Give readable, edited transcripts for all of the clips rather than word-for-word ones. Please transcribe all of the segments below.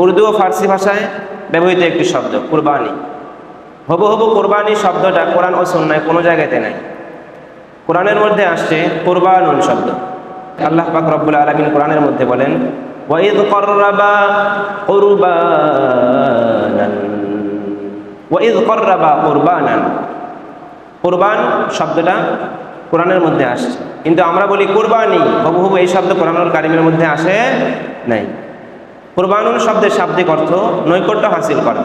উর্দু ও ফার্সি ভাষায় ব্যবহৃত একটি শব্দ কুরবানি। হবু কুরবানি শব্দটা কোরআন ও সুন্নায় কোনো জায়গাতে নাই। কোরআনের মধ্যে আসছে কুরবানুন শব্দ। আল্লাহ পাক রব্বুল আলামিন কোরআনের মধ্যে বলেন, ওয়াইদ কররাবা কুরবানান, ওয়াইদ কররাবা কুরবানান। কুরবান শব্দটা কোরআনের মধ্যে আসছে, কিন্তু আমরা বলি কুরবানি। হবু এই শব্দ কোরআনুল কারীমের মধ্যে আসে নাই। কুরবানুন শব্দের শাব্দিক অর্থ নৈকট্য হাসিল করা।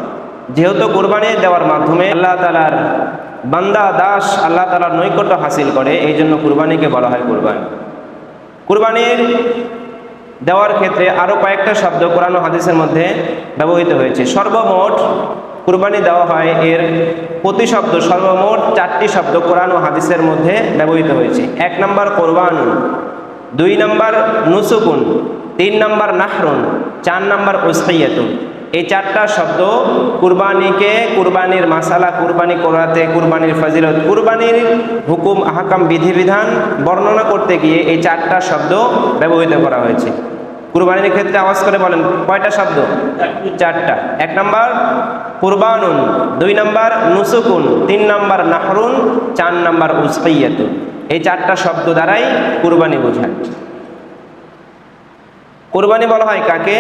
যেহেতু কুরবানি দেওয়ার মাধ্যমে আল্লাহ তাআলার বান্দা দাস আল্লাহ তাআলার নৈকট্য হাসিল করে, এই জন্য কুরবানিকে বলা হয় কুরবানি। কুরবানির দেওয়ার ক্ষেত্রে আরও কয়েকটা শব্দ কোরআন ও হাদিসের মধ্যে ব্যবহৃত হয়েছে। সর্বমোট কুরবানি দেওয়া হয় এর প্রতি শব্দ সর্বমোট 4টি শব্দ কোরআন ও হাদিসের মধ্যে ব্যবহৃত হয়েছে। 1 নম্বর কোরবানুন, 2 নম্বর নুসুকুন, 3 নম্বর নাহরুন, 4 নম্বর উসহিয়াতুন। এই 4টা শব্দ কুরবানিকে, কুরবানির মাসালা, কুরবানি করাতে, কুরবানির ফজিলত, কুরবানির হুকুম আহকাম বিধিবিধান বর্ণনা করতে গিয়ে এই 4টা শব্দ ব্যবহৃত করা হয়েছে। কুরবানির ক্ষেত্রে আওয়াজ করে বলেন কয়টা শব্দ? 4টা। 1 নম্বর কুরবানুন, 2 নম্বর নুসুকুন, 3 নম্বর নাহরুন, 4 নম্বর উসহিয়াতুন। এই 4টা শব্দ দ্বারাই কুরবানি বোঝায়। কুরবানি বলা হয় কাকে?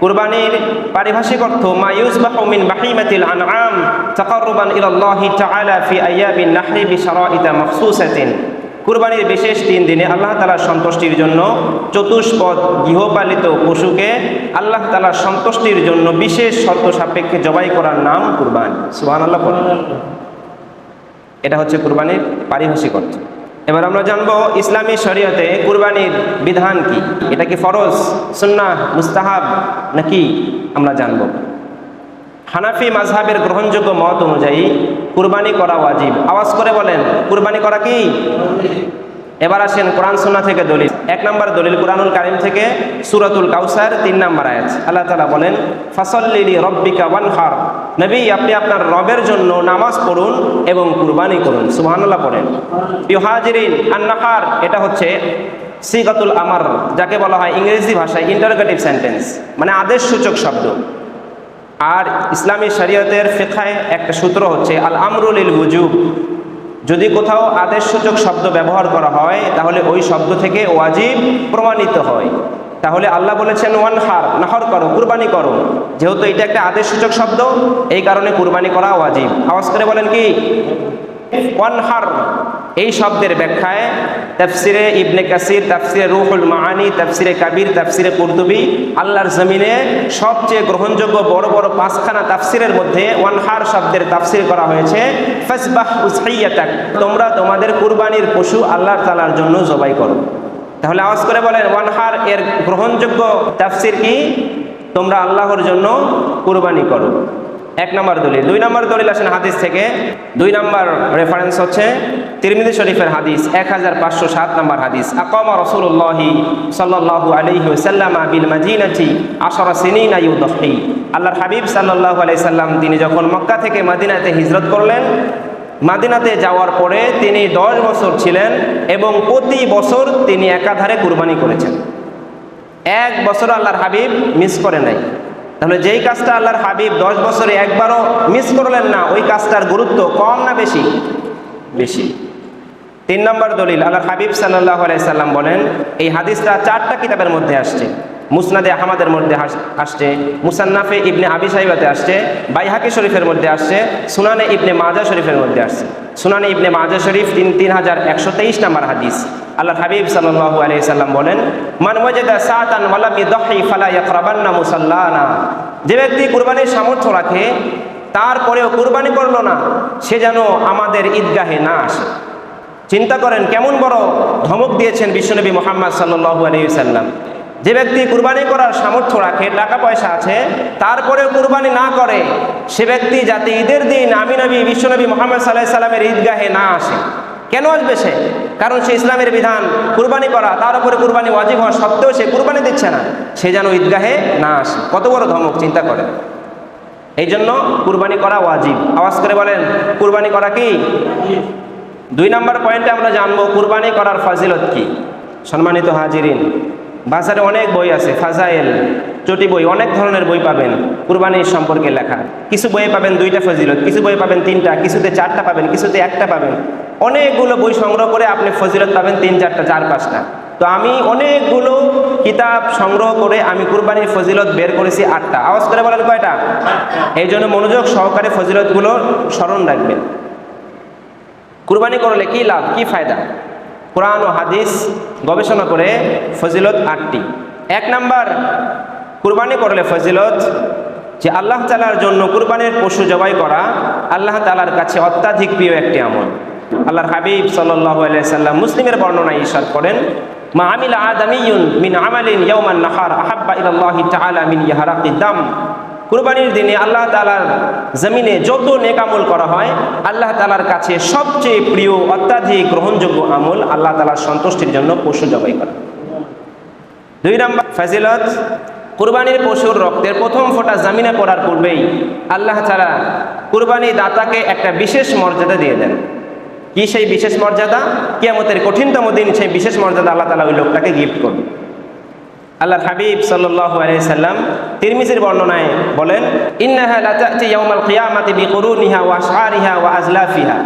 কুরবানির পারিভাষিক অর্থ মা ইউযবাহু মিন বাহিমাতিল আনআম তাকাররুবান ইলাল্লাহি তাআলা ফি আইয়ামিন নাহরি বিশারাইতা মাখসুসাতিন। কুরবানির বিশেষ 3 দিনে আল্লাহ তাআলার সন্তুষ্টির জন্য চতুষ্পদ গৃহপালিত পশুকে আল্লাহ তাআলার সন্তুষ্টির জন্য বিশেষ শর্ত সাপেক্ষে জবাই করার নাম কুরবানি। সুবহানাল্লাহ বলেন। এটা হচ্ছে কুরবানির পারিভাষিক অর্থ। এবার আমরা জানবো ইসলামী শরীয়তে কুরবানির বিধান কি। এটা কি ফরজ, সুন্নাহ, মুস্তাহাব নাকি আমরা জানবো। হানাফি মাযহাবের গ্রহণযোগ্য মত অনুযায়ী কুরবানি করা ওয়াজিব। আওয়াজ করে বলেন কুরবানি করা কি? এবার আসেন কোরআন সুন্নাহ থেকে দলিল। 1 নম্বর দলিল কোরআনুল কারীম থেকে সূরাতুল কাউসার 3 নম্বর আয়াত। আল্লাহ তাআলা বলেন ফাসাল্লি লিরাব্বিকা ওয়ানহার। নবী আপনি আপনার রবের জন্য নামাজ পড়ুন এবং কুরবানি করুন। সুবহানাল্লাহ পড়েন। ইউহাজিরিন আন-নাহার এটা হচ্ছে সিগাতুল আমর, যাকে বলা হয় ইংরেজি ভাষায় ইন্টারোগেটিভ সেন্টেন্স, মানে আদেশসূচক শব্দ। আর ইসলামী শরীয়তের ফিকহে একটা সূত্র হচ্ছে আল আমরু লিল ওয়াজুব। যদি কোথাও আদেশসূচক শব্দ ব্যবহার করা হয় তাহলে ওই শব্দ থেকে ওয়াজিব প্রমাণিত হয়। তাহলে আল্লাহ বলেছেন ওয়ানহার, নাহর করো, কুরবানি করো। যেহেতু এটা একটা আদেশসূচক শব্দ, এই কারণে কুরবানি করা ওয়াজিব। আওয়াজ করে বলেন কি? ওয়ানহার এই শব্দের ব্যাখ্যায় তাফসিরে ইবনে কাসির, তাফসিরে রুহুল মাআনি, তাফসিরে কাবির, তাফসিরে কুরতুবী, আল্লাহর জমিনে সবচেয়ে গ্রহণযোগ্য বড় বড় 5খানা তাফসিরের মধ্যে ওয়ানহার শব্দের তাফসির করা হয়েছে ফাসবাহ উসহিয়াতাক, তোমরা তোমাদের কুরবানির পশু আল্লাহ তাআলার জন্য জবাই করো। তাহলে আওয়াজ করে বলেন ওয়ানহার এর গ্রহণযোগ্য তাফসির কি? তোমরা আল্লাহর জন্য কুরবানি করো। 1 নম্বর দলিল। 2 নম্বর দলিল আসেন হাদিস থেকে। 2 নম্বর রেফারেন্স হচ্ছে তিরমিজি শরীফের হাদিস 1507 নম্বর হাদিস। আকামা রাসূলুল্লাহি সাল্লাল্লাহু আলাইহি ওয়াসাল্লাম বিল মাদিনাতি 10 সিনিনা ইউদহি। আল্লাহর হাবিব সাল্লাল্লাহু আলাইহি সাল্লাম তিনি যখন মক্কা থেকে মদিনাতে হিজরত করলেন, মদিনাতে যাওয়ার পরে তিনি 10 বছর ছিলেন এবং প্রতি বছর তিনি একাধারে কুরবানি করেছেন। 1 বছর আল্লাহর হাবিব মিস করে নাই। তাহলে যেই কাজটা আল্লাহর হাবিব 10 বছরে একবারও মিস করলেন না, ওই কাজটার গুরুত্ব কম না বেশি? বেশি। 3 নম্বর দলিল, আল্লাহর হাবিব সাল্লাল্লাহু আলাইহি সাল্লাম বলেন, এই হাদিসটা 4টা কিতাবের মধ্যে আসছে। মুসনাদে আহমদের মধ্যে আসছে, মুসান্নাফে ইবনে আবি শাইবাতে আসছে, বাইহাকি শরীফের মধ্যে আসছে, সুনানে ইবনে মাজাহ শরীফের মধ্যে আসছে। সুনানে ইবনে মাজাহ শরীফ 3123 নম্বর হাদিস। আল্লাহর হাবিব সাল্লাল্লাহু আলাইহি সাল্লাম বলেন, মান ওয়াজাদা সাআতান ওয়া লাম ইযহি ফালা ইয়াকরাবান্না মুসাল্লানা। যে ব্যক্তি কুরবানির সামর্থ্য রাখে তারপরেও কুরবানি করলো না, সে যেন আমাদের ঈদগাহে না আসে। চিন্তা করেন কেমন বড় ধমক দিয়েছেন বিশ্বনবী মুহাম্মদ সাল্লাল্লাহু আলাইহি সাল্লাম। যে ব্যক্তি কুরবানি করার সামর্থ্য রাখে, টাকা পয়সা আছে, তারপরেও কুরবানি না করে, সে ব্যক্তি যাতে ঈদের দিন আমি নবী বিশ্বনবী মুহাম্মদ সাল্লাল্লাহু আলাইহি সাল্লামের ঈদগাহে না আসে। কেন আসবে সে? কারণ সে ইসলামের বিধান কুরবানি করা, তার উপরে কুরবানি ওয়াজিব হওয়া সত্ত্বেও সে কুরবানি দিচ্ছে না, সে যেন ঈদগাহে না আসে। কত বড় ধমক চিন্তা করেন। এই জন্য কুরবানি করা ওয়াজিব। আওয়াজ করে বলেন কুরবানি করা কি? 2 নম্বর পয়েন্টে আমরা জানবো কুরবানি করার ফাজিলত কি। সম্মানিত হাজিরিন, বাজারে অনেক বই আছে, ফাজাইল চটি বই, অনেক ধরনের বই পাবেন কুরবানির সম্পর্কে লেখা। কিছু বইয়ে পাবেন 2টা ফজিলত, কিছু বইয়ে পাবেন 3টা, কিছুতে 4টা পাবেন, কিছুতে 1টা পাবেন। অনেকগুলো বই সংগ্রহ করে আপনি ফজিলত পাবেন 3, 4টা, 4, 5টা। তো আমি অনেকগুলো কিতাব সংগ্রহ করে আমি কুরবানির ফজিলত বের করেছি 8টা। আওয়াজ করে বলেন কয়টা? এই জন্য মনোযোগ সহকারে ফজিলতগুলো স্মরণ রাখবেন। কুরবানি করলে কি লাভ, কি ফায়দা? কোরআন ও হাদিস গবেষণা করে ফজিলত 8টি। 1 নাম্বার, কুরবানি করলে ফজিলত যে আল্লাহ তাআলার জন্য কুরবানির পশু জবাই করা আল্লাহ তাআলার কাছে অত্যাধিক প্রিয় একটি আমল। আল্লাহর হাবিব সাল্লাল্লাহু আলাইহি সাল্লাম মুসলিমের বর্ণনায় ইরশাদ করেন, মা আমিলা আদামিয়ুন মিন আমালিন ইয়াওমান নাহার আহাব্বা ইলাল্লাহি তাআলা মিন ইহরাকিদ দাম। কুরবানির দিনে আল্লাহ তাআলার জমিনে যত নেক আমল করা হয় আল্লাহ তাআলার কাছে সবচেয়ে প্রিয় অত্যাধিক গ্রহণযোগ্য আমল আল্লাহ তাআলার সন্তুষ্টির জন্য পশু জবাই করা। 2 নাম্বার ফজিলত, কুরবানির পশুর রক্তের প্রথম ফোঁটা জমিনে পড়ার পূর্বেই আল্লাহ তাআলা কুরবানি দাতাকে একটা বিশেষ মর্যাদা দিয়ে দেন। কি সেই বিশেষ মর্যাদা? কিয়ামতের কঠিনতম দিন সেই বিশেষ মর্যাদা আল্লাহ তাআলা ওই লোকটাকে গিফট করবে। আল্লাহর হাবিব সাল্লাল্লাহু আলাইহি সাল্লাম তিরমিজির বর্ণনায় বলেন, ইন্নাহা লা তা'তি ইয়াওমাল কিয়ামাতি বিকুরুনিহা ওয়া আশআরিহা ওয়া আজলাফিহা।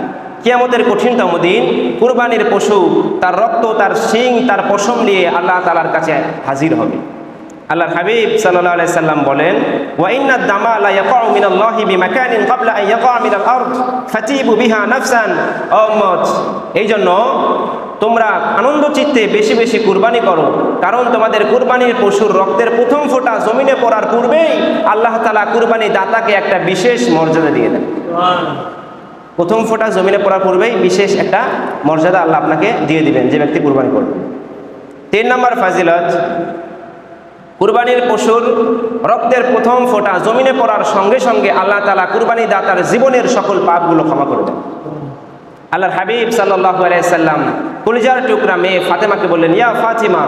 কিয়ামতের কঠিনতম দিন কুরবানির পশু তার রক্ত, তার শিং, তার পশম নিয়ে আল্লাহ তাআলার কাছে হাজির হবে। আল্লাহর হাবিব সাল্লাল্লাহু আলাইহি সাল্লাম বলেন, ওয়া ইন্নাদ দামা লা ইয়াকাউ মিনাল্লাহি বিমাকানিন ক্বাবলা আন ইয়াকাউ মিনাল আরদ ফাতিবু বিহা নাফসান। ও উম্মত, এই জন্য তোমরা আনন্দ চিত্তে বেশি বেশি কুরবানি করো, কারণ তোমাদের কুরবানির পশুর রক্তের প্রথম ফোঁটা জমিনে পড়ার পূর্বেই আল্লাহ তাআলা কুরবানি দাতাকে একটা বিশেষ মর্যাদা দিয়ে দেন। প্রথম ফোঁটা জমিনে পড়ার পূর্বেই বিশেষ একটা মর্যাদা আল্লাহ আপনাকে দিয়ে দিবেন যে ব্যক্তি কুরবানি করবে। 3 নম্বর ফাজিলত, কুরবানির পশুর রক্তের প্রথম ফোঁটা জমিনে পড়ার সঙ্গে সঙ্গে আল্লাহ তাআলা কুরবানি দাতার জীবনের সকল পাপগুলো ক্ষমা করে দেন। আল্লাহর হাবিব সাল্লাল্লাহু আলাইহি সাল্লাম কলিজার টুকরা মেয়ে ফাতেমাকে বললেন, ইয়া ফাতিমা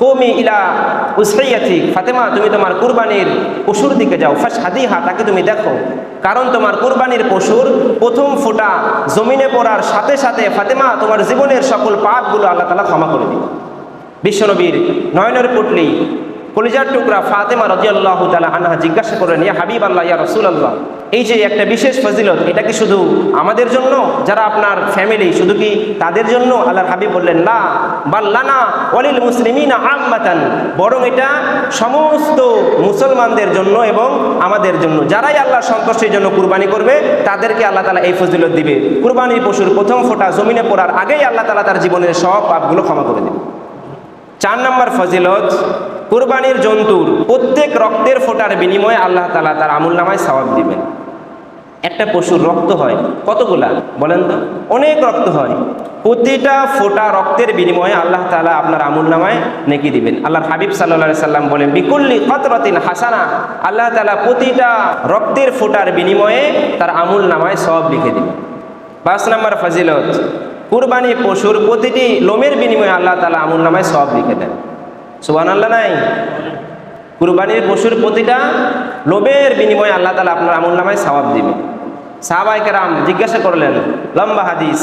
কুমি ইলা উসহিয়াতি। ফাতেমা, তুমি তোমার কুরবানির পশুর দিকে যাও, ফাশহাদিহা, তাকে তুমি দেখো, কারণ তোমার কুরবানির পশুর প্রথম ফোঁটা জমিনে পড়ার সাথে সাথে ফাতেমা তোমার জীবনের সকল পাপগুলো আল্লাহ তাআলা ক্ষমা করে দিবেন। বিশ্বনবীর নয়নের পুতলি কলিজার টুকরা ফাতেমা রাদিয়াল্লাহু তাআলা আনহা জিজ্ঞাসা করলেন, ইয়া হাবিবাল্লাহ, ইয়া রাসূলুল্লাহ, এই যে একটা বিশেষ ফজিলত, এটা কি শুধু আমাদের জন্য, যারা আপনার ফ্যামিলি, শুধু কি তাদের জন্য? আল্লাহর হাবিব বললেন, লা বাল লানা ওয়ালিল মুসলিমিনা আম্মাতান, বরং এটা সমস্ত মুসলমানদের জন্য এবং আমাদের জন্য, যারাই আল্লাহর সন্তুষ্টির জন্য কুরবানি করবে তাদেরকে আল্লাহ তাআলা এই ফজিলত দিবে। কুরবানির পশুর প্রথম ফোঁটা জমিনে পড়ার আগেই আল্লাহ তাআলা তার জীবনের সব পাপগুলো ক্ষমা করে দেবে। 4 নম্বর ফজিলত, কুরবানির জন্তুর প্রত্যেক রক্তের ফোঁটার বিনিময়ে আল্লাহ তাআলা তার আমুলনামায় সওয়াব দিবেন। একটা পশুর রক্ত হয় কতগুলা বলেন তো? অনেক রক্ত হয়। প্রতিটা ফোঁটা রক্তের বিনিময়ে আল্লাহ তাআলা আপনার আমুলনামায় নেকি দিবেন। আল্লাহর হাবিব সাল্লাল্লাহু আলাইহি সাল্লাম বলেন, বিকুল্লি কতরাতিন হাসানা, আল্লাহ তাআলা প্রতিটা রক্তের ফোঁটার বিনিময়ে তার আমুলনামায় সওয়াব লিখে দিবেন। 5 নম্বর ফজিলত, কুরবানি পশুর প্রতিটি লোমের বিনিময়ে আল্লাহ তাআলা আমুলনামায় সওয়াব লিখে দেন। সুবহানাল্লাহ নাই? কুরবানির পশুর প্রতিটা লোমের বিনিময়ে আল্লাহ তাআলা আপনার আমুলনামায় সওয়াব দিবেন। সাহাবায়ে কেরাম জিজ্ঞাসা করলেন, লম্বা হাদিস,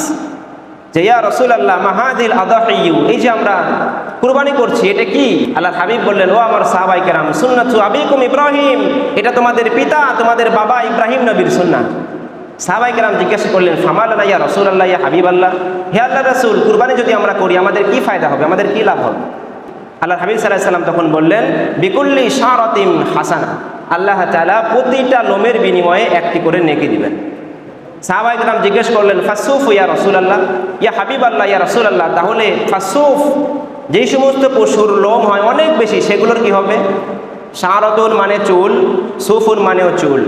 যে ইয়া রাসূলুল্লাহ মা হাযিল আদাহিয়ু, এই যে আমরা কুরবানি করছি এটা কি? আল্লাহর হাবিব বললেন, ও আমার সাহাবায়ে কেরাম, সুন্নাতু আবিকুম ইব্রাহিম, এটা তোমাদের পিতা, তোমাদের বাবা ইব্রাহিম নবীর সুন্নাত। সাহাবায়ে কেরাম জিজ্ঞাসা করলেন, ফামালানা ইয়া রাসূলুল্লাহ, ইয়া হাবিবাল্লাহ, হে আল্লাহর রাসূল, কুরবানি যদি আমরা করি আমাদের কি ফায়দা হবে, আমাদের কি লাভ হবে? আল্লাহর হাবিব সাল্লাল্লাহু আলাইহি সাল্লাম তখন বললেন, বিকুল্লি শারাতিন হাসানা, আল্লাহ তাআলা প্রতিটা লোমের বিনিময়ে একটি করে নেকি দিবেন। সাহাবায়ে কেরাম জিজ্ঞেস করলেন, ফাসুফ ইয়া রাসূলুল্লাহ, ইয়া হাবিবাল্লাহ, ইয়া রাসূলুল্লাহ, তাহলে ফাসুফ যেই সমস্ত পশুর লোম হয় অনেক বেশি সেগুলোর কি হবে? শারাতুন মানে চুল, সুফুন মানেও চুল।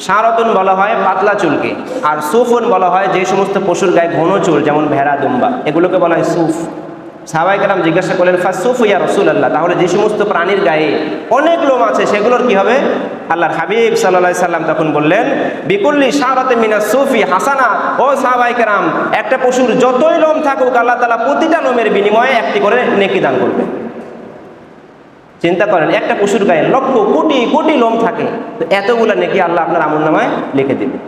শারাতুন বলা হয় পাতলা চুলকে, আর সুফুন বলা হয় যে সমস্ত পশুর গায়ে ঘন চুল, যেমন ভেড়া, দুম্বা, এগুলোকে বলা হয় সুফ। সাহাবায়ে কেরাম জিজ্ঞাসা করলেন, ফাসুফ ইয়া রাসূলুল্লাহ, তাহলে যে সমস্ত প্রাণীর গায়ে অনেক লোম আছে সেগুলোর কি হবে? আল্লাহর হাবিব সাল্লাল্লাহু আলাইহি সাল্লাম তখন বললেন, বিকুল্লি শারাতিন মিনাস সুফি হাসানা, ও সাহাবায়ে কেরাম, একটা পশুর যতই লোম থাকুক আল্লাহ তাআলা প্রতিটা লোমের বিনিময়ে একটি করে নেকি দান করবে। চিন্তা করেন, একটা পশুর গায়ে লক্ষ কোটি কোটি লোম থাকে, তো এতগুলা নেকি আল্লাহ আপনার আমলনামায় লিখে দিবে।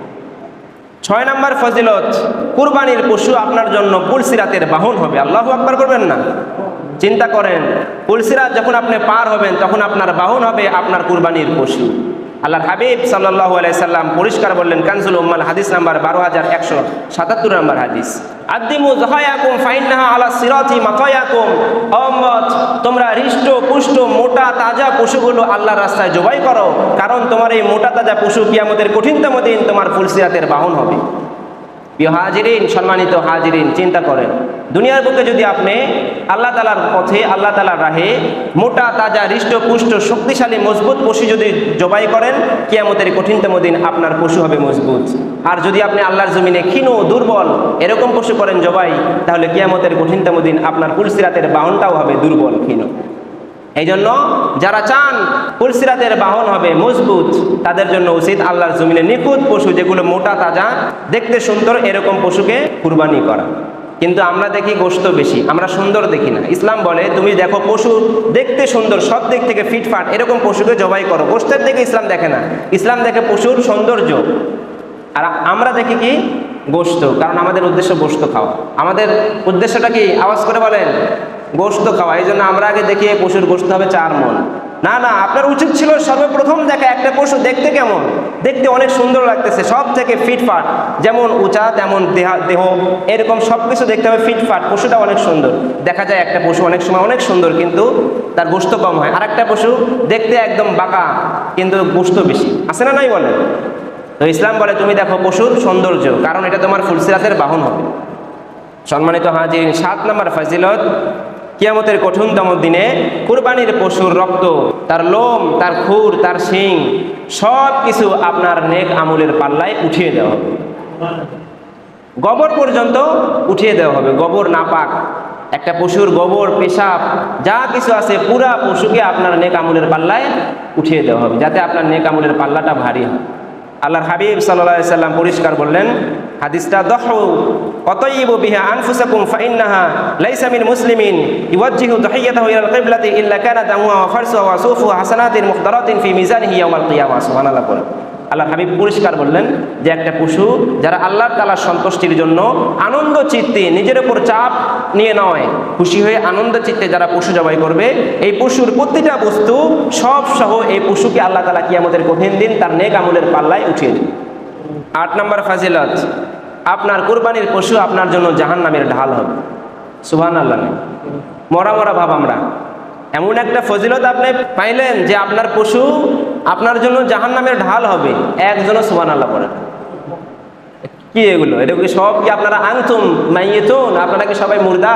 6 নম্বর ফজিলত, কুরবানির পশু আপনার জন্য পুলসিরাতের বাহন হবে। আল্লাহু আকবার করবেন না? চিন্তা করেন, পুলসিরাত যখন আপনি পার হবেন তখন আপনার বাহন হবে আপনার কুরবানির পশু। আল্লাহর হাবিব সাল্লাল্লাহু আলাইহি সাল্লাম পরিষ্কার বললেন, কানজুল উম্মাল হাদিস নাম্বার 12177 নম্বর হাদিস, আদ্দিমু যাহায়াকুম ফাইন্নাহা আলা সিরাতি মাকায়াকুম। উম্মত, তোমরা হৃষ্ট পুষ্ট মোটা তাজা পশুগুলো আল্লাহর রাস্তায় জবাই করো, কারণ তোমার এই মোটা তাজা পশু কিয়ামতের কঠিনতম দিন তোমার পুলসিরাতের বাহন হবে। প্রিয় হাজিরিন, সম্মানিত হাজিরিন, চিন্তা করেন, দুনিয়ার বুকে যদি আপনি আল্লাহ তাআলার পথে, আল্লাহ তাআলার রাহে মোটা তাজা হৃষ্ট পুষ্ট শক্তিশালী মজবুত পশু যদি জবাই করেন, কিয়ামতের কঠিনতম দিন আপনার পশু হবে মজবুত। আর যদি আপনি আল্লাহর জমিনে ক্ষীণ দুর্বল এরকম পশু করেন জবাই, তাহলে কিয়ামতের কঠিনতম দিন আপনার পুলসিরাতের বাহনটাও হবে দুর্বল ক্ষীণ। এই জন্য যারা চান পুলসিরাতের বাহন হবে মজবুত, তাদের জন্য উচিত আল্লাহর জমিনে নিখুঁত পশু, যেগুলো মোটা তাজা দেখতে সুন্দর, এরকম পশুকে কুরবানি করা। কিন্তু আমরা দেখি গোশত বেশি, আমরা সুন্দর দেখি না। ইসলাম বলে তুমি দেখো পশু দেখতে সুন্দর, সব দিক থেকে ফিটফাট, এরকম পশুকে জবাই করো। গোশতের দিকে ইসলাম দেখে না, ইসলাম দেখে পশুর সৌন্দর্য। আর আমরা দেখি কি গোশত, কারণ আমাদের উদ্দেশ্য গোশত খাওয়া। আমাদের উদ্দেশ্যটা কি? আওয়াজ করে বলেন, গোশত খাওয়া। এই জন্য আমরা আগে দেখি পশুর গোশত হবে 4 মণ। না না, আপনার উচিত ছিল সর্বপ্রথম দেখা একটা পশু দেখতে কেমন, দেখতে অনেক সুন্দর লাগতেছে, সব থেকে ফিটফাট, যেমন উঁচা তেমন দেহ, এরকম সব কিছু দেখতে হবে ফিটফাট, পশুটা অনেক সুন্দর। দেখা যায় একটা পশু অনেক সময় অনেক সুন্দর কিন্তু তার গোশত কম হয়, আর একটা পশু দেখতে একদম বাঁকা কিন্তু গোশত বেশি, আছে না নাই বলেন? তো ইসলাম বলে তুমি দেখো পশুর সৌন্দর্য, কারণ এটা তোমার ফুলসিরাতের বাহন হবে। সম্মানিত হাজির, 7 নম্বর ফজিলত, কিয়ামতের কঠিনতম দিনে কুরবানির পশুর রক্ত, তার লোম, তার খুর, তার শিং সব কিছু আপনার নেক আমলের পাল্লায় উঠিয়ে দেওয়া হবে। গোবর পর্যন্ত উঠিয়ে দেওয়া হবে। গোবর নাপাক, একটা পশুর গোবর, পেশাব যা কিছু আছে পুরা পশুকে আপনার নেক আমলের পাল্লায় উঠিয়ে দেওয়া হবে, যাতে আপনার নেক আমলের পাল্লাটা ভারী হয়। আল্লাহর হাবিব সাল্লাল্লাহু আলাইহি সাল্লাম পরিষ্কার বললেন, হাদিসটা দহু অতয়িবু বিহা আনফুসাকুম ফাইন্নাহা লাইসা মিন মুসলিমিন ইওয়াজ্জিহু তাহিয়াতাহু ইলাল কিবলাতি ইল্লা কানা দামুহা ওয়া ফারসুহা ওয়া সুফুহা হাসানাতিন মুখদারাতিন ফি মিজানিহি ইয়াউমাল কিয়ামাহ। সুবহানাল্লাহ। আল্লাহর হাবিব পরিষ্কার বললেন যে একটা পশু যারা আল্লাহ তাআলার সন্তুষ্টির জন্য আনন্দ চিত্তে, নিজের উপর চাপ নিয়ে নয়, খুশি হয়ে আনন্দ চিত্তে যারা পশু জবাই করবে, এই পশুর প্রতিটা বস্তু সব সহ এই পশুকে আল্লাহ তাআলা কিয়ামতের কঠিন দিন তার নেক আমলের পাল্লায় উঠিয়ে দেবে। 8 নম্বর ফাজিলত, আপনার কুরবানির পশু আপনার জন্য জাহান্নামের ঢাল হবে। সুবহানাল্লাহ। মরা মরা ভাব আমরা, এমন একটা ফজিলত আপনি পাইলেন যে আপনার পশু আপনার জন্য জাহান্নামের ঢাল হবে। একজনও সুবহানাল্লাহ পড়েন। কি এগুলো? এটা কি সব কি আপনারা আনতুম মাইয়িতুন? আপনারা কি সবাই মুর্দা?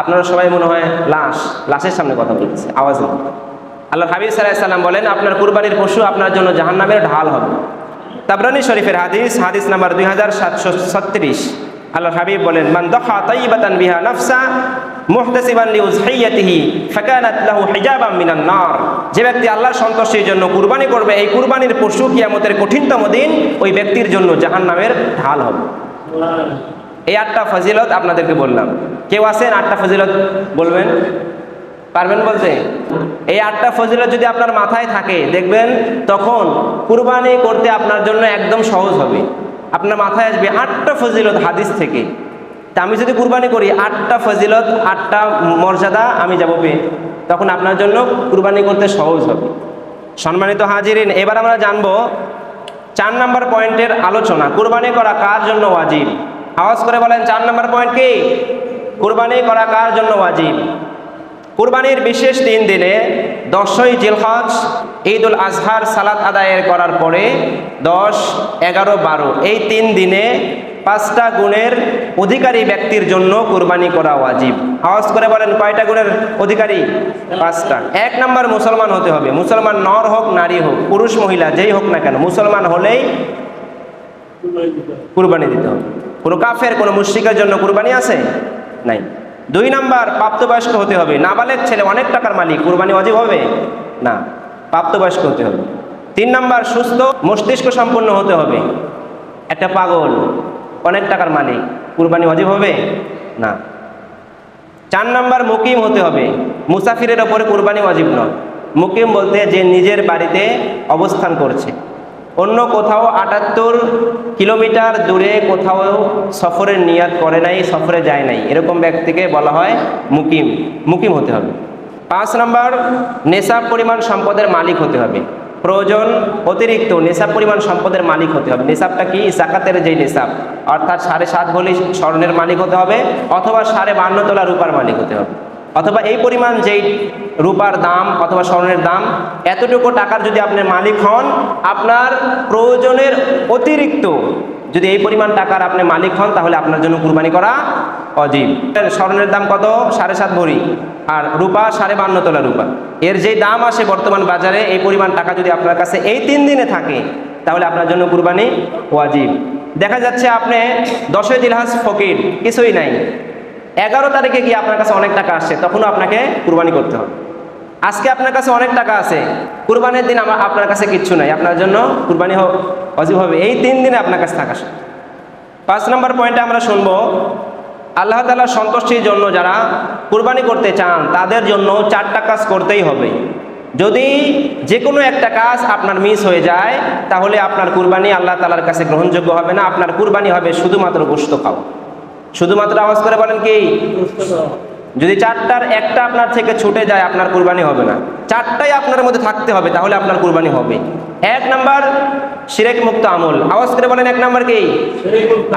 আপনারা সবাই মনে হয় লাশের সামনে কথা বলছে, আওয়াজ নেই। আল্লাহর হাবিব সাল্লাল্লাহু আলাইহি সাল্লাম বলেন আপনার কুরবানির পশু আপনার জন্য জাহান্নামের ঢাল হবে। তাবরানী শরীফের হাদিস, হাদিস নাম্বার 2736। আল্লাহর হাবিব বলেন, মান দাহা তাইয়িবাতান বিহা নাফসা মুহতাসিবান লিউযহিয়াতিহি ফাকানাত লাহু হিজাবাম মিনান নার। যে ব্যক্তি আল্লাহর সন্তুষ্টির জন্য কুরবানি করবে, এই কুরবানির পশু কিয়ামতের কঠিনতম দিন ওই ব্যক্তির জন্য জাহান্নামের ঢাল হবে। এই 8টা ফজিলত আপনাদেরকে বললাম। কেউ আছেন 8টা ফজিলত বলবেন? পারবেন বলতে? এই 8টা ফজিলত যদি আপনার মাথায় থাকে, দেখবেন তখন কুরবানি করতে আপনার জন্য একদম সহজ হবে। আপনার মাথায় আসবে 8টা ফজিলত হাদিস থেকে। তা আমি যদি কুরবানি করি 8টা ফজিলত, 8টা মর্যাদা আমি যাব পেয়ে, তখন আপনার জন্য কুরবানি করতে সহজ হবে। সম্মানিত হাজিরিন, এবার আমরা জানবো 4 নম্বর পয়েন্টের আলোচনা, কুরবানি করা কার জন্য ওয়াজিব। আওয়াজ করে বলেন, 4 নম্বর পয়েন্ট কি? কুরবানি করা কার জন্য ওয়াজিব। কুরবানির বিশেষ 3 দিনে 10ই জিলহজ, ঈদুল আজহার সালাত আদায়ের করার পরে 10, 11, 12 এই 3 দিনে 5টা গুণের অধিকারী ব্যক্তির জন্য কুরবানি করা ওয়াজিব। আওয়াজ করে বলেন, কয়টা গুণের অধিকারী? 5টা। 1 নম্বর মুসলমান হতে হবে। মুসলমান নর হোক নারী হোক, পুরুষ মহিলা যেই হোক না কেন, মুসলমান হলেই কুরবানি দিতে হবে। কোনো কাফের, কোনো মুশরিকের জন্য কুরবানি আছে? নাই। 2 নম্বর প্রাপ্তবয়স্ক হতে হবে। নাবালেগ ছেলে অনেক টাকার মালিক, কুরবানি ওয়াজিব হবে না, প্রাপ্তবয়স্ক হতে হবে। 3 নম্বর সুস্থ মস্তিষ্ক সম্পন্ন হতে হবে। একটা পাগল অনেক টাকার মালিক, কুরবানি ওয়াজিব হবে না। 4 নম্বর মুকিম হতে হবে। মুসাফিরের ওপরে কুরবানি ওয়াজিব নয়। মুকিম বলতে যে নিজের বাড়িতে অবস্থান করছে, অন্য কোথাও ৭৮ কিলোমিটার দূরে কোথাও সফরের নিয়াত করে নাই, সফরে যায় নাই, এরকম ব্যক্তিকে বলা হয় মুকিম। মুকিম হতে হবে। 5 নম্বর, নেশাব পরিমাণ সম্পদের মালিক হতে হবে। প্রয়োজন অতিরিক্ত নেশাব পরিমাণ সম্পদের মালিক হতে হবে। নেশাবটা কি? যাকাতের যেই নেশাব, অর্থাৎ 7.5 ভরি স্বর্ণের মালিক হতে হবে, অথবা 52.5 তোলা রূপার মালিক হতে হবে, অথবা এই পরিমাণ যেই রূপার দাম অথবা স্বর্ণের দাম, এতটুকু টাকার যদি আপনি মালিক হন, আপনার প্রয়োজনের অতিরিক্ত যদি এই পরিমাণ টাকার আপনি মালিক হন, তাহলে আপনার জন্য কুরবানি করা ওয়াজিব। স্বর্ণের দাম কত? 7.5 ভরি, আর রূপা 52.5 তোলা রূপা। এর যেই দাম আসে বর্তমান বাজারে, এই পরিমাণ টাকা যদি আপনার কাছে এই 3 দিনে থাকে, তাহলে আপনার জন্য কুরবানি ওয়াজিব। দেখা যাচ্ছে আপনি 10 জিলহজ ফকির, কিছুই নাই, 11 তারিখে গিয়ে আপনার কাছে অনেক টাকা আসছে, তখনও আপনাকে কুরবানি করতে হবে। আজকে আপনার কাছে অনেক টাকা আছে, কুরবানির দিন আপনার কাছে কিচ্ছু নাই, আপনার জন্য কুরবানি ওয়াজিব হবে এই 3 দিনে আপনার কাছে থাকা। 5 নম্বর পয়েন্টে আমরা শুনবো, আল্লাহ তাআলার সন্তুষ্টির জন্য যারা কুরবানি করতে চান, তাদের জন্য 4টা কাজ করতেই হবে। যদি যে কোনো একটা কাজ আপনার মিস হয়ে যায়, তাহলে আপনার কুরবানি আল্লাহ তাআলার কাছে গ্রহণযোগ্য হবে না। আপনার কুরবানি হবে শুধুমাত্র গোশত খাওয়া। শুধুমাত্র, আওয়াজ করে বলেন কি? যদি 4টার একটা আপনার থেকে ছুটে যায়, আপনার কুরবানি হবে না। 4টাই আপনার মধ্যে থাকতে হবে, তাহলে আপনার কুরবানি হবে। 1 নম্বর, শিরক মুক্ত আমল। আওয়াজ করে বলেন 1 নম্বর কি?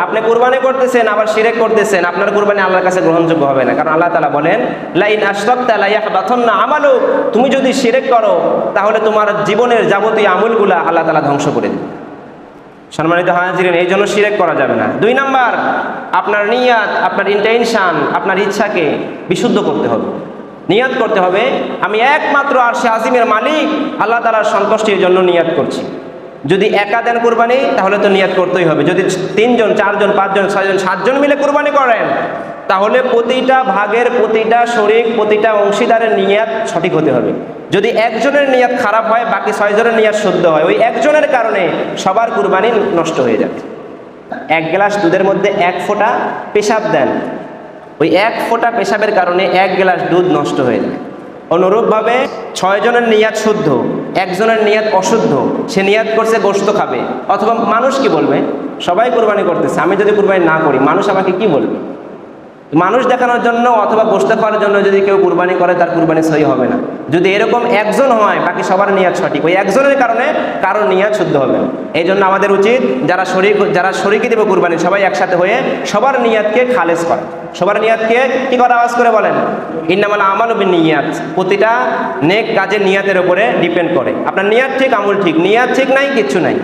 আপনি কুরবানি করতেছেন আবার শিরক করতেছেন, আপনার কুরবানি আল্লাহর কাছে গ্রহণযোগ্য হবে না। কারণ আল্লাহ তাআলা বলেন, লাইন আশরাকতা লা ইয়াহবাতান্না আমালুক, তুমি যদি শিরক করো, তাহলে তোমার জীবনের যাবতীয় আমলগুলা আল্লাহ তাআলা ধ্বংস করে দেবে। সম্মানিত হাজিরিন, এই জন্য শিরক করা যাবে না। 2 নম্বর, আপনার নিয়াত, আপনার ইন্টেনশন, আপনার ইচ্ছাকে বিশুদ্ধ করতে হবে। নিয়াত করতে হবে, আমি একমাত্র আরশে আজিমের মালিক, আল্লাহ তাআলার সন্তুষ্টির জন্য নিয়াত করছি। যদি একা দেন কুরবানি, তাহলে তো নিয়াত করতেই হবে। যদি 3 জন, 4 জন, 5 জন, 6 জন, 7 জন মিলে কুরবানি করেন, তাহলে প্রতিটা ভাগের, প্রতিটা শরীক, প্রতিটা অংশীদারের নিয়াত সঠিক হতে হবে। যদি একজনের নিয়াত খারাপ হয়, বাকি 6 জনের নিয়াত শুদ্ধ হয়, ওই একজনের কারণে সবার কুরবানি নষ্ট হয়ে যাবে। 1 গ্লাস দুধের মধ্যে 1 ফোঁটা পেশাব দেন, ওই 1 ফোঁটা পেশাবের কারণে 1 গ্লাস দুধ নষ্ট হয়ে যায়। অনুরূপভাবে 6 জনের নিয়াত শুদ্ধ, একজনের নিয়াত অশুদ্ধ, সে নিয়াত করছে গোশত খাবে, অথবা মানুষ কি বলবে? সবাই কুরবানি করতেছে, আমি যদি কুরবানি না করি, মানুষ আমাকে কি বলবে? মানুষ দেখানোর জন্য অথবা গোশত খাওয়ার জন্য যদি কেউ কুরবানি করে, তার কুরবানি সহি হবে না। যদি এরকম একজন হয়, বাকি সবার নিয়াত সঠিক, ওই একজনের কারণে কারোর নিয়াত শুদ্ধ হবে না। এই জন্য আমাদের উচিত, যারা শরীকে দেবে কুরবানি, সবাই একসাথে হয়ে সবার নিয়াতকে খালেস করা। সবার নিয়াতকে কি করা? আওয়াজ করে বলেন, ইন্নামাল আমালু বিন্নিয়াত। প্রতিটা নেক কাজের নিয়াতের উপরে ডিপেন্ড করে। আপনার নিয়াত ঠিক, আমল ঠিক, নিয়াত ঠিক নাই, কিচ্ছু নাই।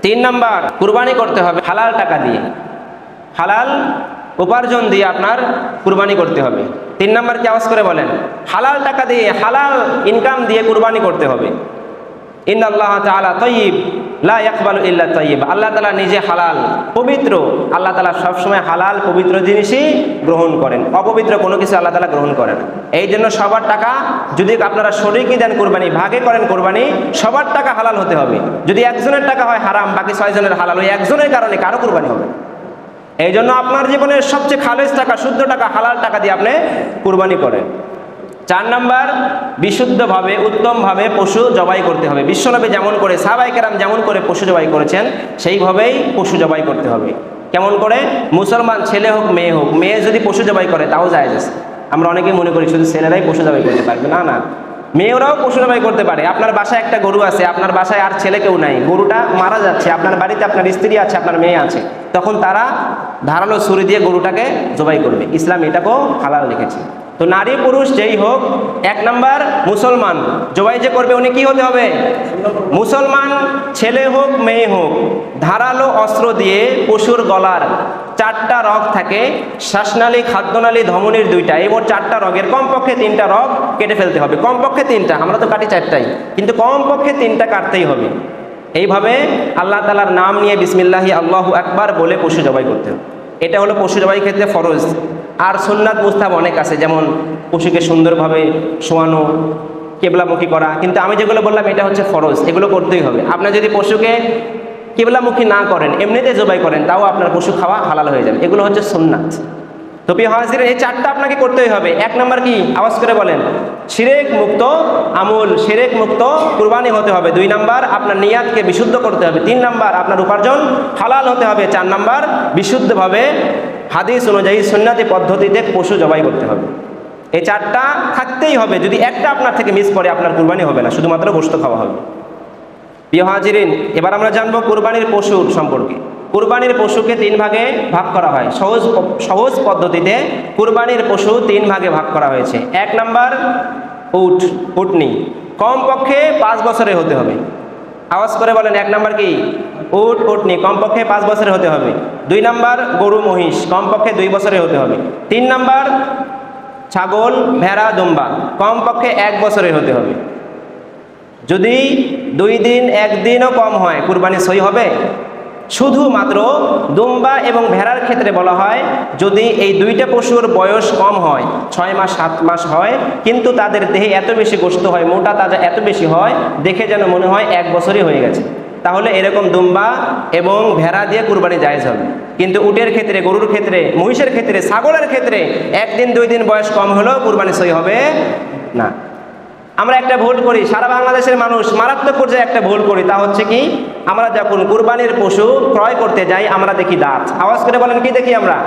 3 নম্বর, কুরবানি করতে হবে হালাল টাকা দিয়ে, হালাল উপার্জন দিয়ে আপনার কুরবানি করতে হবে। 3 নম্বর কি? আওয়াজ করে বলেন, হালাল টাকা দিয়ে, হালাল ইনকাম দিয়ে কুরবানি করতে হবে। ইন্নাল্লাহ তাআলা তাইয়্যিব লা ইয়াকবালু ইল্লা তাইয়্যিব। আল্লাহ তাআলা নিজে হালাল, পবিত্র। আল্লাহ তাআলা সবসময় হালাল পবিত্র জিনিসই গ্রহণ করেন, অপবিত্র কোনো কিছু আল্লাহ তাআলা গ্রহণ করেন না। এই জন্য সবার টাকা, যদি আপনারা শরীকি দেন কুরবানি, ভাগে করেন কুরবানি, সবার টাকা হালাল হতে হবে। যদি একজনের টাকা হয় হারাম, বাকি 6 জনের হালাল, ওই একজনের কারণে কারো কুরবানি হবে। এই জন্য আপনার জীবনের সবচেয়ে খালেস টাকা, শুদ্ধ টাকা, হালাল টাকা দিয়ে আপনি কুরবানি করেন। 4 নম্বর, বিশুদ্ধভাবে, উত্তমভাবে পশু জবাই করতে হবে। বিশ্বনবী যেমন করে, সাহাবায়ে কেরাম যেমন করে পশু জবাই করেছেন, সেইভাবেই পশু জবাই করতে হবে। কেমন করে? মুসলমান ছেলে হোক মেয়ে হোক, মেয়ে যদি পশু জবাই করে তাও জায়েজ আছে। আমরা অনেকেই মনে করি শুধু ছেলেরাই পশু জবাই করতে পারবে, না না, মেয়েরাও পশু জবাই করতে পারে। আপনার বাসায় একটা গরু আছে, আপনার বাসায় আর ছেলে কেউ নাই, গরুটা মারা যাচ্ছে, আপনার বাড়িতে আপনার স্ত্রী আছে, আপনার মেয়ে আছে, তখন তারা ধারালো ছুরি দিয়ে গরুটাকে জবাই করবে। ইসলাম এটাকেও হালাল রেখেছে। তো নারী পুরুষ যেই হোক, 1 নম্বর, মুসলমান জবাই যে করবে উনি কি হতে হবে? মুসলমান, ছেলে হোক মেয়ে হোক। ধারালো অস্ত্র দিয়ে পশুর গলার 4টা রগ থাকে, শ্বাসনালী, খাদ্যনালী, ধমনীর 2টা, এই মোট 4টা রগের কমপক্ষে 3টা রগ কেটে ফেলতে হবে। কমপক্ষে 3টা, আমরা তো কাটি 4টাই, কিন্তু কমপক্ষে 3টা কাটতেই হবে। এইভাবে আল্লাহ তাআলার নাম নিয়ে বিসমিল্লাহি আল্লাহু আকবার বলে পশু জবাই করতে হবে। এটা হলো পশু জবাই ক্ষেত্রে ফরজ। আর সুন্নাত মুস্তাহাব অনেক আছে, যেমন পশুকে সুন্দরভাবে শোয়ানো, কেবলামুখী করা। কিন্তু আমি যেগুলো বললাম এটা হচ্ছে ফরজ, এগুলো করতেই হবে। আপনি যদি পশুকে কেবলামুখী না করেন, এমনিতে জবাই করেন, তাও আপনার পশু খাওয়া হালাল হয়ে যাবে। এগুলো হচ্ছে সুন্নাত। তো প্রিয় হাজিরিন, এই চারটা আপনাকে করতেই হবে। এক নম্বর কি? আওয়াজ করে বলেন। শিরক মুক্ত আমল, শিরক মুক্ত কুরবানি হতে হবে। 2 নাম্বার, আপনার নিয়াতকে বিশুদ্ধ করতে হবে। 3 নাম্বার, আপনার উপার্জন হালাল হতে হবে। 4 নাম্বার, বিশুদ্ধভাবে হাদিস অনুযায়ী সুন্নতি পদ্ধতিতে পশু জবাই করতে হবে। এই চারটা থাকতেই হবে। যদি একটা আপনার থেকে মিস করে, আপনার কুরবানি হবে না, শুধুমাত্র গোশত খাওয়া হবে। প্রিয় হাজিরিন, এবার আমরা জানবো কুরবানির পশুর সম্পর্কে। কুরবানির পশুকে 3 ভাগে ভাগ করা হয়। সহজ পদ্ধতিতে কুরবানির পশু 3 ভাগে ভাগ করা হয়েছে। 1 নাম্বার, উটনি, কমপক্ষে 5 বছরের হতে হবে। আওয়াজ করে বলেন, 1 নাম্বার কি? উটনি, কমপক্ষে 5 বছরের হতে হবে। 2 নাম্বার, গরু মহিষ, কমপক্ষে 2 বছরের হতে হবে। 3 নাম্বার, ছাগল, ভেড়া, দুম্বা, কমপক্ষে 1 বছরের হতে হবে। যদি 2 দিন 1 দিনও কম হয়, কুরবানি সহি হবে? শুধুমাত্র দুম্বা এবং ভেড়ার ক্ষেত্রে বলা হয়, যদি এই 2টা পশুর বয়স কম হয়, 6 মাস 7 মাস হয়, কিন্তু তাদের দেহে এত বেশি গোশত হয়, মোটা তাজা এত বেশি হয়, দেখে যেন মনে হয় 1 বছরই হয়ে গেছে, তাহলে এরকম দুম্বা এবং ভেড়া দিয়ে কুরবানি জায়েজ হবে। কিন্তু উটের ক্ষেত্রে, গরুর ক্ষেত্রে, মহিষের ক্ষেত্রে, ছাগলের ক্ষেত্রে 1 দিন 2 দিন বয়স কম হলেও কুরবানি সহি হবে না। আমরা একটা ভুল করি, সারা বাংলাদেশের মানুষ মারাত্মক পর্যায়ে একটা ভুল করি, তা হচ্ছে কি? আমরা যখন কুরবানির পশু ক্রয় করতে যাই, আমরা দেখি দাঁত। আওয়াজ করে বলেন, কি দেখি আমরা?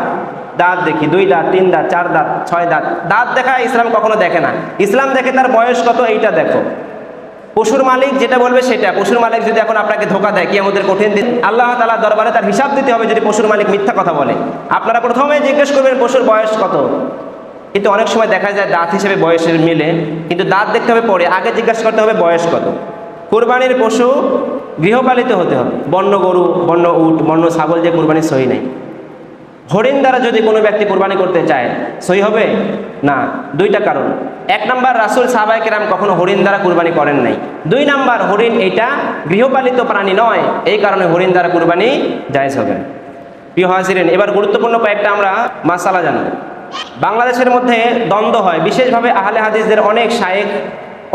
দাঁত দেখি। 2 দাঁত, 3 দাঁত, 4 দাঁত, 6 দাঁত। দাঁত দেখা ইসলাম কখনো দেখে না। ইসলাম দেখে তার বয়স কত, এইটা দেখো। পশুর মালিক যেটা বলবে সেটা। পশুর মালিক যদি এখন আপনাকে ধোকা দেয়, কিয়ামতের কঠিন দিন আল্লাহ তাআলার দরবারে তার হিসাব দিতে হবে যদি পশুর মালিক মিথ্যা কথা বলে। আপনারা প্রথমে জিজ্ঞেস করবেন পশুর বয়স কত। কিন্তু অনেক সময় দেখা যায় দাঁত হিসেবে বয়সের মিলে, কিন্তু দাঁত দেখতে হবে পরে, আগে জিজ্ঞাসা করতে হবে বয়স কত। কুরবানির পশু গৃহপালিত হতে হবে। বন্য গরু, বন্য উট, বন্য ছাগল যে কুরবানি সহি নাই। হরিণ দ্বারা যদি কোনো ব্যক্তি কুরবানি করতে চায়, সহি হবে না। 2টা কারণ। 1 নাম্বার, রাসূল সাহাবায়ে কেরাম কখনো হরিণ দ্বারা কুরবানি করেন নাই। 2 নাম্বার, হরিণ এইটা গৃহপালিত প্রাণী নয়, এই কারণে হরিণ দ্বারা কুরবানি জায়েজ হবে। প্রিয় হাজিরিন, এবার গুরুত্বপূর্ণ কয়েকটা আমরা মাসালা জানব। বাংলাদেশের মধ্যে দ্বন্দ্ব হয়, বিশেষভাবে আহলে হাদিসদের অনেক শায়েখ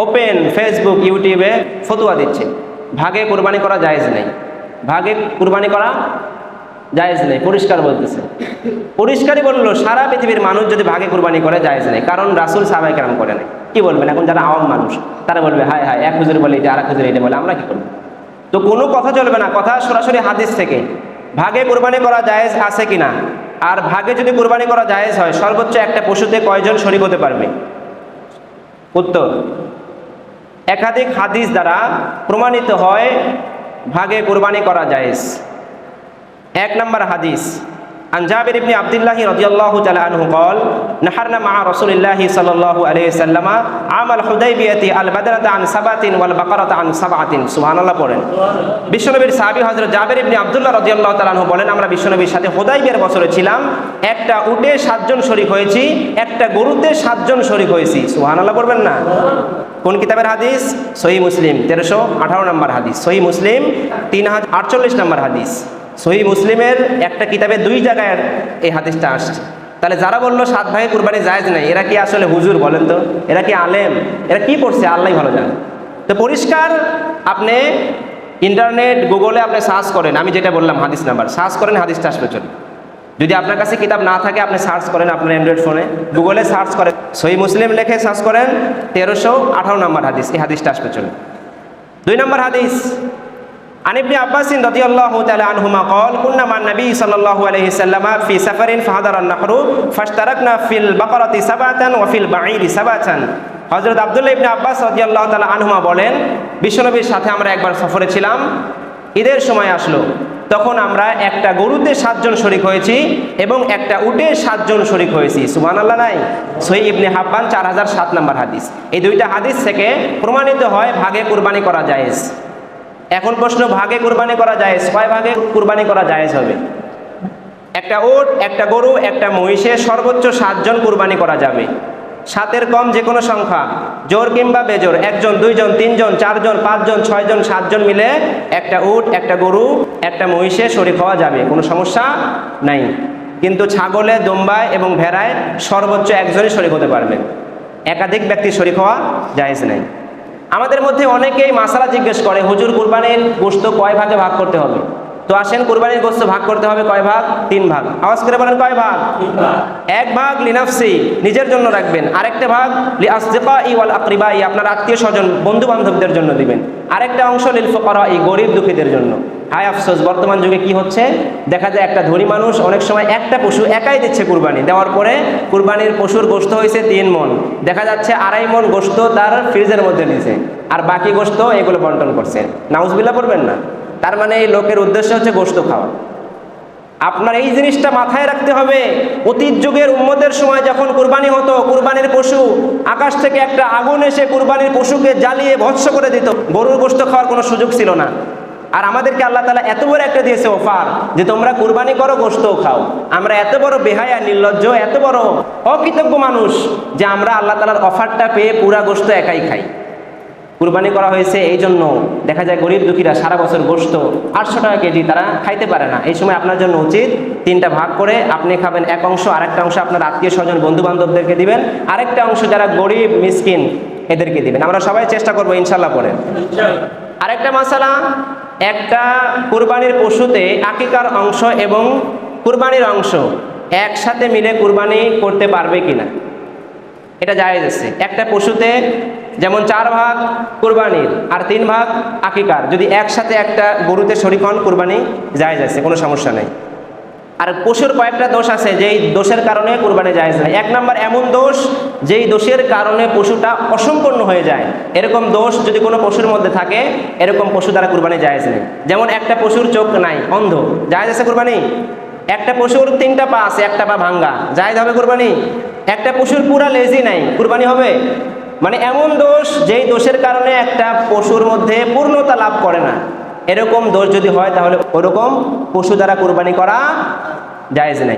ওপেন ফেসবুক, ইউটিউবে ফতোয়া দিচ্ছে ভাগে কুরবানি করা জায়েজ নেই, ভাগে কুরবানি করা জায়েজ নেই। পরিষ্কার বলতেছে, পরিষ্কারই বললো, সারা পৃথিবীর মানুষ যদি ভাগে কুরবানি করে জায়েজ নেই, কারণ রাসূল সাহাবায়ে কেরাম করে নাই। কি বলবেন এখন যারা আওয়াম মানুষ, তারা বলবে হায় হায়, এক হুজুর বলে এটা, আর এক হুজুর এটা বলে, আমরা কি করবো? তো কোনো কথা চলবে না, কথা সরাসরি হাদিস থেকে। ভাগে কুরবানি করা জায়েজ আছে কিনা, আর ভাগে যদি কুরবানি করা জায়েজ হয়, সর্বোচ্চ একটা পশুতে কয়জন শরীক হতে পারবে? উত্তর, একাধিক হাদিস দ্বারা প্রমাণিত হয় ভাগে কুরবানি করা জায়েজ। 1 নম্বর হাদিস, عن جابر بن عبد الله رضي الله تعالى عنه قال نحرنا مع رسول الله صلى الله عليه وسلم عام الحديبية البدنة عن 7 والبقرة عن 7। সুবহানাল্লাহ পড়েন। বিশ্বনবীর সাহাবী হযরত জাবের ইবনে আব্দুল্লাহ রাদিয়াল্লাহু তাআলা আনহু বলেন, আমরা বিশ্বনবীর সাথে হুদাইবিয়ার বছরে ছিলাম, একটা উটে 7 জন শরীক হয়েছি, একটা গরুতে 7 জন শরীক হয়েছি। সুবহানাল্লাহ পড়বেন না? কোন কিতাবের হাদিস? সহিহ মুসলিম 1318 নম্বর হাদিস, সহিহ মুসলিম 3048 নম্বর হাদিস। সহিহ মুসলিমের একটা কিতাবে 2 জায়গায় এই হাদিসটা আসছে। তাহলে যারা বললো 7 ভাগে কুরবানি জায়েজ নাই, এরা কি আসলে হুজুর বলেন তো? এরা কি আলেম? এরা কি পড়ছে? আল্লাহই ভালো জানে। তো পরিষ্কার, আপনি ইন্টারনেট, গুগলে আপনি সার্চ করেন, আমি যেটা বললাম হাদিস নাম্বার সার্চ করেন, হাদিসটা আসবে চলে। যদি আপনার কাছে কিতাব না থাকে, আপনি সার্চ করেন আপনার অ্যান্ড্রয়েড ফোনে, গুগলে সার্চ করেন, সহিহ মুসলিম লিখে সার্চ করেন, 1318 নম্বর হাদিস, এই হাদিসটা আসবে চলে। 2 নম্বর হাদিস, عن ابن عباس رضي الله تعالى عنهما قال كنا مع النبي صلى الله عليه وسلم في سفر فحضر النحر فاشتركنا في البقرة 7 وفي البعير 7। হযরত আব্দুল্লাহ ইবনে আব্বাস রাদিয়াল্লাহু তাআলা আনহুমা বলেন, বিশ্বনবীর সাথে আমরা একবার সফরে ছিলাম, ঈদের সময় আসলো, তখন আমরা একটা গরুতে 7 জন শরীক হয়েছি এবং একটা উটে 7 জন শরীক হয়েছি। সুবহানাল্লাহ নাই? সহিহ ইবনে হাব্বান 4007 নম্বর হাদিস। এই 2টা হাদিস থেকে প্রমাণিত হয় ভাগে কুরবানি করা জায়েজ। এখন প্রশ্ন, ভাগে কুরবানি করা জায়েজ, কয় ভাগে কুরবানি করা জায়েজ হবে? একটা উট, একটা গরু, একটা মহিষে সর্বোচ্চ 7 জন কুরবানি করা যাবে। 7-এর কম যে কোনো সংখ্যা, জোর কিংবা বেজোর, 1 জন, 2 জন, 3 জন, 4 জন, 5 জন, 6 জন, 7 জন মিলে একটা উট, একটা গরু, একটা মহিষে শরীক হওয়া যাবে, কোনো সমস্যা নাই। কিন্তু ছাগলে, দুম্বায় এবং ভেড়ায় সর্বোচ্চ 1 জনই শরীক হতে পারবে, একাধিক ব্যক্তি শরীক হওয়া জায়েজ নাই। আমাদের মধ্যে অনেকেই মাসালা জিজ্ঞেস করে, হুজুর কুরবানির গোশত কয় ভাগে ভাগ করতে হবে? তো আসেন কুরবানির গোশত ভাগ করতে হবে কয় ভাগ? 3 ভাগ। আওয়াজ করে বলেন কয় ভাগ? 3 ভাগ। 1 ভাগ লিনাফসি, নিজের জন্য রাখবেন। আরেকটা ভাগ লি আসদিকাই ওয়াল আকরিবাই, আপনার আত্মীয় স্বজন বন্ধু বান্ধবদের জন্য দিবেন। আরেকটা অংশ লিল ফুকারাই, গরিব দুঃখীদের জন্য। হায় আফসোস, বর্তমান যুগে কি হচ্ছে, দেখা যায় একটা ধনী মানুষ অনেক সময় একটা পশু একাই দিচ্ছে কুরবানি, দেওয়ার পরে কুরবানির পশুর গোশত হয়েছে 3 মণ, দেখা যাচ্ছে 2.5 মণ গোশত তার ফ্রিজের মধ্যে নিয়েছে, আর বাকি গোশত এগুলো বন্টন করছে। নাউজুবিল্লাহ পড়বেন না। তার মানে এই লোকের উদ্দেশ্য হচ্ছে গোশত খাওয়া। আপনার এই জিনিসটা মাথায় রাখতে হবে। অতীত যুগের উম্মতের সময় যখন কুরবানি হতো, কুরবানির পশু আকাশ থেকে একটা আগুন এসে কুরবানির পশুকে জ্বালিয়ে ভস্ম করে দিত, গরুর গোশত খাওয়ার কোনো সুযোগ ছিল না। আর আমাদেরকে আল্লাহ তাআলা এত বড় একটা দিয়েছে অফার, যে তোমরা কুরবানি করো, গোশতও খাও। আমরা এত বড় বেহায়া, নির্লজ্জ, এত বড় অকৃতজ্ঞ মানুষ যে আমরা আল্লাহ তাআলার অফারটা পেয়ে পুরা গোশত একাই খাই। কুরবানি করা হয়েছে এই জন্য দেখা যায় গরিব দুঃখীরা সারা বছর গোশত 800 টাকা কেজি তারা খাইতে পারে না। এই সময় আপনার জন্য উচিত 3টা ভাগ করে আপনি খাবেন 1 অংশ, আরেকটা অংশ আপনার আত্মীয় স্বজন বন্ধু বান্ধবদেরকে দিবেন, আরেকটা অংশ যারা গরিব মিসকিন এদেরকে দিবেন। আমরা সবাই চেষ্টা করবো ইনশাল্লাহ পরে। আরেকটা মাসালা, একটা কুরবানির পশুতে আকিকার অংশ এবং কুরবানির অংশ একসাথে মিলে কুরবানি করতে পারবে কিনা, এটা জায়েজ আছে। একটা পশুতে যেমন 4 ভাগ কুরবানির আর 3 ভাগ আকিকার, যদি একসাথে একটা গরুতে শরীক হন কুরবানি জায়েজ আছে, কোনো সমস্যা নেই। আর পশুর কয়েকটা দোষ আছে যেই দোষের কারণে কুরবানি জায়েজ নাই। 1 নম্বর এমন দোষ যেই দোষের কারণে পশুটা অসম্পূর্ণ হয়ে যায়, এরকম দোষ যদি কোনো পশুর মধ্যে থাকে, এরকম পশু দ্বারা কুরবানি জায়েজ নেই। যেমন একটা পশুর চোখ নাই, অন্ধ, জায়েজ আছে কুরবানি? একটা পশুর 3টা পা আছে, একটা পা ভাঙ্গা, জায়েজ হবে কুরবানি? একটা পশুর পুরা লেজি নাই, কুরবানি হবে? মানে এমন দোষ যেই দোষের কারণে একটা পশুর মধ্যে পূর্ণতা লাভ করে না, এরকম দোষ যদি হয় তাহলে ওরকম পশু দ্বারা কুরবানি করা জায়েজ নাই।